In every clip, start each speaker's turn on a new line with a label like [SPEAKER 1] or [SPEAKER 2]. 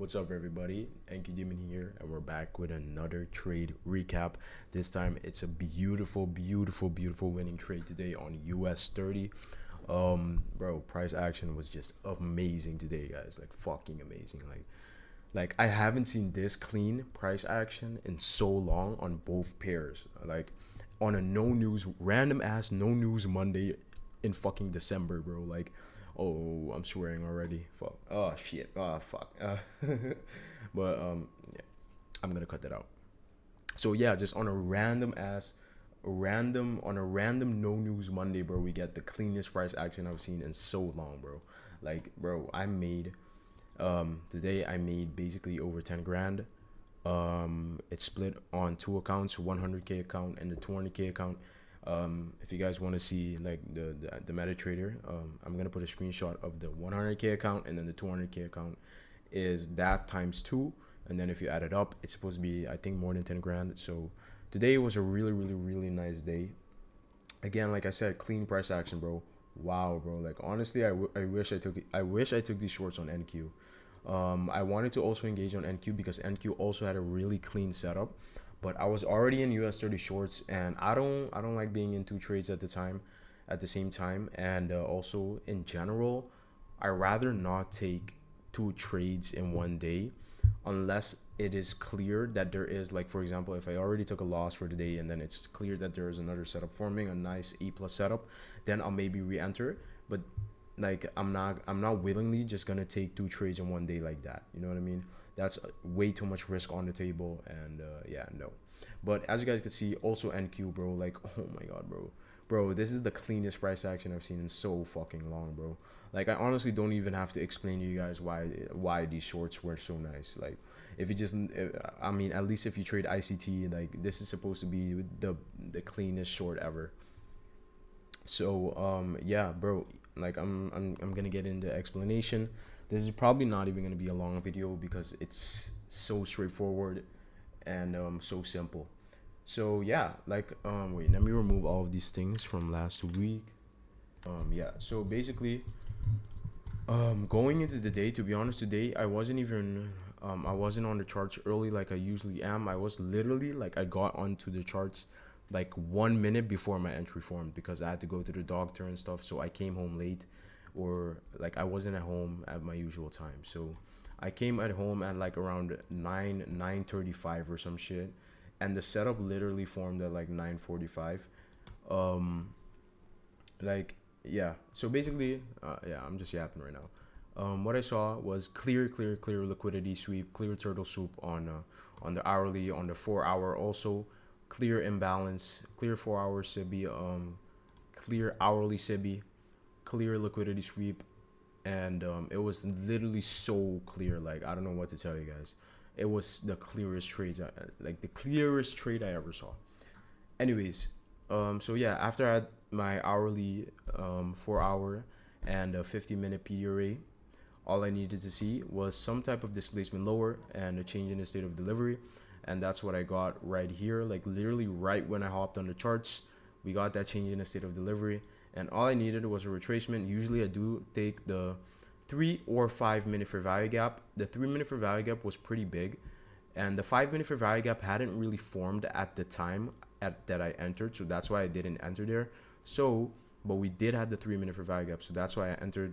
[SPEAKER 1] What's up, everybody? Enki Demon here, and we're back with another trade recap. This time, it's a beautiful winning trade today on US 30. Bro, price action was just amazing today, guys. Like fucking amazing. Like I haven't seen this clean price action in so long on both pairs. Like on a no news, random ass no news Monday in fucking December, bro. Like, oh, I'm swearing already. Fuck. Oh shit. Oh fuck. But yeah, I'm gonna cut that out. So yeah, just on a random no news Monday, bro. We get the cleanest price action I've seen in so long, bro. Like, bro, I made today I made basically over 10 grand. It's split on two accounts, 100k account and the 200k account. If you guys want to see like the MetaTrader, I'm gonna put a screenshot of the 100k account, and then the 200k account is that times two, and then if you add it up, it's supposed to be, I think, more than 10 grand. So today was a really nice day. Again, like I said, clean price action, bro. Wow, bro. Like honestly, I wish I took these shorts on NQ. I wanted to also engage on NQ because NQ also had a really clean setup, but I was already in US 30 shorts, and I don't like being in two trades at the same time, and also in general, I rather not take two trades in one day unless it is clear that there is, like, for example, if I already took a loss for today and then it's clear that there is another setup forming, a nice A plus setup, then I'll maybe re-enter. But like I'm not willingly just gonna take two trades in one day like that. You know what I mean? That's way too much risk on the table, and yeah, no. But as you guys can see, also NQ, bro. Like, oh my god, bro, this is the cleanest price action I've seen in so fucking long, bro. Like, I honestly don't even have to explain to you guys why these shorts were so nice. Like, if you just, I mean, at least if you trade ICT, like, this is supposed to be the cleanest short ever. So yeah, bro, like I'm gonna get into explanation. This is probably not even gonna be a long video because it's so straightforward and so simple. So yeah, like wait, let me remove all of these things from last week. Yeah, so basically, going into the day, to be honest, today I wasn't on the charts early like I usually am. I was literally like, I got onto the charts like 1 minute before my entry formed because I had to go to the doctor and stuff. So I came home late, or like I wasn't at home at my usual time. So I came at home at like around 9:35 or some shit, and the setup literally formed at like 9:45. Um, like, yeah, so basically, yeah, I'm just yapping right now. What I saw was clear liquidity sweep, clear turtle soup on the hourly, on the 4 hour also, clear imbalance, clear 4 hour SIBI, clear hourly SIBI, clear liquidity sweep, and it was literally so clear. Like, I don't know what to tell you guys. It was the clearest like the clearest trade I ever saw. Anyways, so yeah, after I had my hourly 4 hour and a 50-minute PDRA, all I needed to see was some type of displacement lower and a change in the state of delivery, and that's what I got right here. Like, literally right when I hopped on the charts, we got that change in the state of delivery, and all I needed was a retracement. Usually I do take the 3 or 5 minute fair value gap. The 3 minute fair value gap was pretty big, and the 5 minute fair value gap hadn't really formed at the time that I entered, so that's why I didn't enter there. So, but we did have the 3 minute fair value gap, so that's why I entered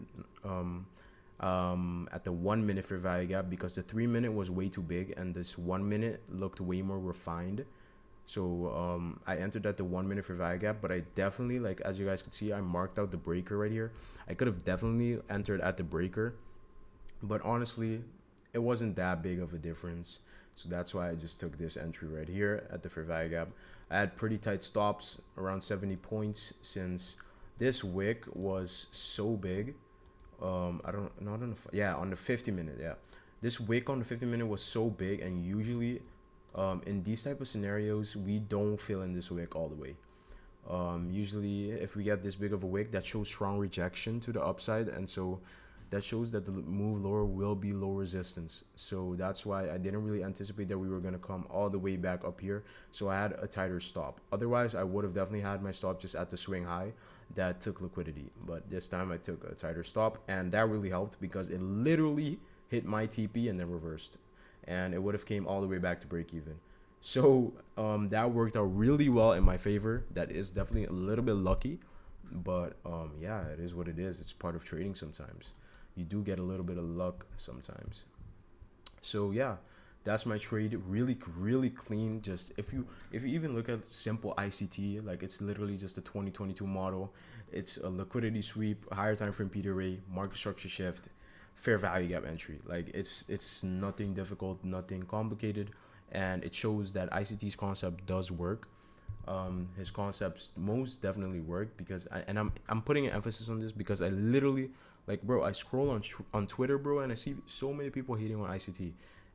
[SPEAKER 1] at the 1 minute fair value gap, because the 3 minute was way too big and this 1 minute looked way more refined. So I entered at the 1 minute fair value gap, but I definitely, like, as you guys can see, I marked out the breaker right here. I could have definitely entered at the breaker, but honestly, it wasn't that big of a difference. So that's why I just took this entry right here at the fair value gap. I had pretty tight stops around 70 points since this wick was so big. I don't, not on the, yeah, on the 50 minute, yeah. This wick on the 50 minute was so big, and usually in these type of scenarios, we don't fill in this wick all the way. Usually if we get this big of a wick, that shows strong rejection to the upside, and so that shows that the move lower will be low resistance. So that's why I didn't really anticipate that we were going to come all the way back up here. So I had a tighter stop. Otherwise, I would have definitely had my stop just at the swing high that took liquidity. But this time I took a tighter stop, and that really helped because it literally hit my TP and then reversed, and it would have came all the way back to break even. So that worked out really well in my favor. That is definitely a little bit lucky, but yeah, it is what it is. It's part of trading. Sometimes you do get a little bit of luck sometimes. So yeah, that's my trade. Really, really clean. Just if you even look at simple ICT, like it's literally just a 2022 model. It's a liquidity sweep, higher time frame P to array, market structure shift, fair value gap entry. Like it's nothing difficult, nothing complicated, and it shows that ICT's concept does work. His concepts most definitely work because I'm putting an emphasis on this because I literally, like, bro, I scroll on Twitter, bro, and I see so many people hating on ICT,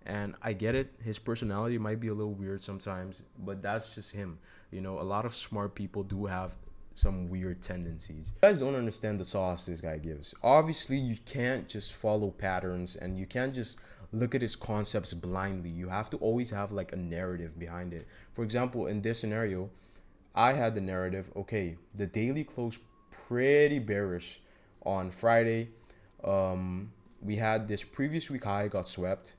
[SPEAKER 1] and I get it. His personality might be a little weird sometimes, but that's just him. You know, a lot of smart people do have some weird tendencies. You guys don't understand the sauce this guy gives. Obviously, you can't just follow patterns and you can't just look at his concepts blindly. You have to always have like a narrative behind it. For example, in this scenario, I had the narrative, okay, the daily closed pretty bearish on Friday. We had this previous week high got swept,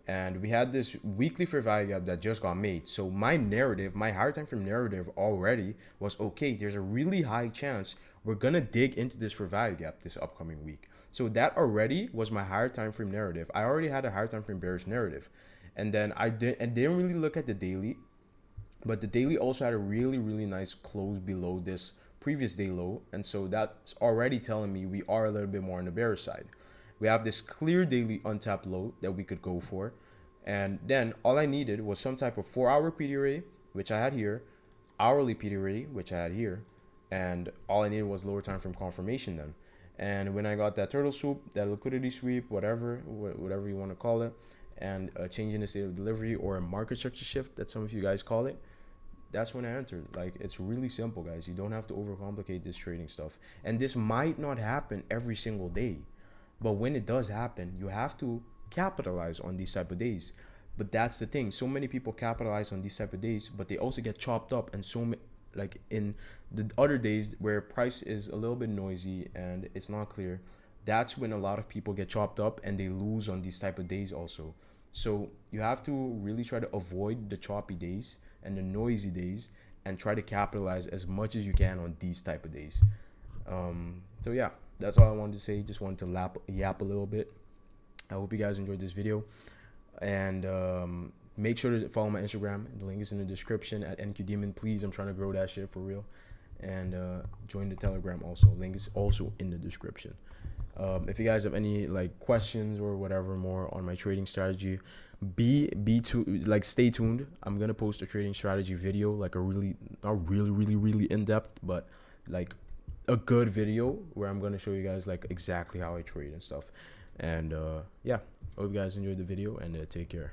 [SPEAKER 1] and we had this weekly fair value gap that just got made. So my narrative, my higher time frame narrative already was, okay, there's a really high chance we're gonna dig into this fair value gap this upcoming week. So that already was my higher time frame narrative. I already had a higher time frame bearish narrative, and then I didn't really look at the daily, but the daily also had a really, really nice close below this previous day low, and so that's already telling me we are a little bit more on the bearish side. We have this clear daily untapped low that we could go for, and then all I needed was some type of 4-hour PD array, which I had here, hourly PD array, which I had here, and all I needed was lower time frame confirmation then. And when I got that turtle swoop, that liquidity sweep, whatever you want to call it, and changing the state of delivery or a market structure shift that some of you guys call it, that's when I entered. Like, it's really simple, guys. You don't have to overcomplicate this trading stuff. And this might not happen every single day, but when it does happen, you have to capitalize on these type of days. But that's the thing. So many people capitalize on these type of days, but they also get chopped up. And like in the other days where price is a little bit noisy and it's not clear, that's when a lot of people get chopped up and they lose on these type of days also. So you have to really try to avoid the choppy days and the noisy days and try to capitalize as much as you can on these type of days. So yeah, that's all I wanted to say. Just wanted to yap a little bit. I hope you guys enjoyed this video, and make sure to follow my Instagram. The link is in the description at NQDemon. Please, I'm trying to grow that shit for real. And join the Telegram also. Link is also in the description. If you guys have any like questions or whatever more on my trading strategy, stay tuned. I'm gonna post a trading strategy video, like a really, not really in depth, but like a good video where I'm gonna show you guys like exactly how I trade and stuff. And yeah, hope you guys enjoyed the video, and take care.